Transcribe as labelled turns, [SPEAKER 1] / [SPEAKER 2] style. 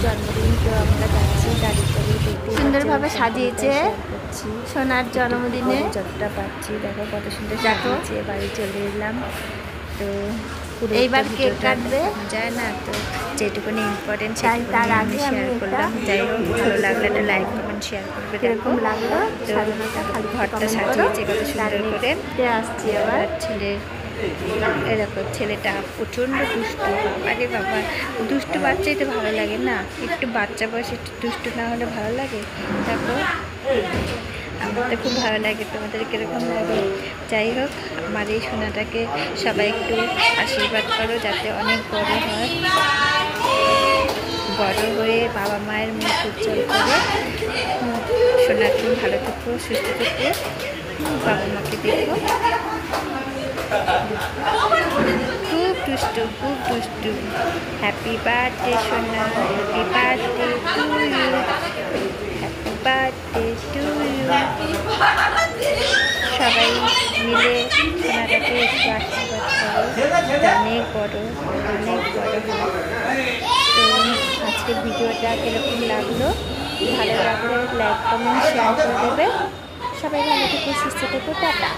[SPEAKER 1] জন্মদিন, তো আমরা যাচ্ছি গাড়ি করে দেখতে।
[SPEAKER 2] সুন্দরভাবে সাজিয়েছে সোনার জন্মদিনে,
[SPEAKER 1] যতটা পাচ্ছি দেখো কত সুন্দর সাজিয়েছে। বাড়ি চলে এলাম, তো
[SPEAKER 2] এইবার কেক কাটবে
[SPEAKER 1] যায় না, তো যেটুকুনি ইম্পর্টেন্ট
[SPEAKER 2] তার আগে
[SPEAKER 1] শেয়ার করলাম। যাই হোক, ভালো লাগলে একটা লাইক কমেন্ট শেয়ার করবে।
[SPEAKER 2] কিরকম লাগলো
[SPEAKER 1] তো ঘরটা সাজিয়েছে কত সুন্দর করে।
[SPEAKER 2] আসছি আবার
[SPEAKER 1] ছেলের এরকম ছেলেটা প্রচণ্ড দুষ্টু। আরে বাবা, দুষ্টু বাচ্চাই তো ভালো লাগে না? একটু বাচ্চা বয়সে একটু দুষ্টু না হলে ভালো লাগে? দেখো, আমার তো খুব ভালো লাগে, তোমাদের কীরকম লাগে? যাই হোক, আমার এই সোনাটাকে সবাই একটু আশীর্বাদ করো যাতে অনেক বড় হয়, বড় হয়ে বাবা মায়ের মুখ উজ্জ্বল করে। সোনা, তুমি ভালো থেকো, সুস্থ থেকো, বাবা মাকে দেখো। খুব দুষ্টু, খুব দুষ্টু। হ্যাপি বার্থডে সোনা, happy birthday to you, happy birthday to you. সবাই মিলে সোনাটাকে একটু আশীর্বাদ করো, অনেক বড়, অনেক বড় হয়। তো আজকের ভিডিওটা কীরকম লাগলো? ভালো লাগলে লাইক কমেন্ট শেয়ার করে দেবে। সবাই ভালো থেকে সুস্থ থেকো, টাটা।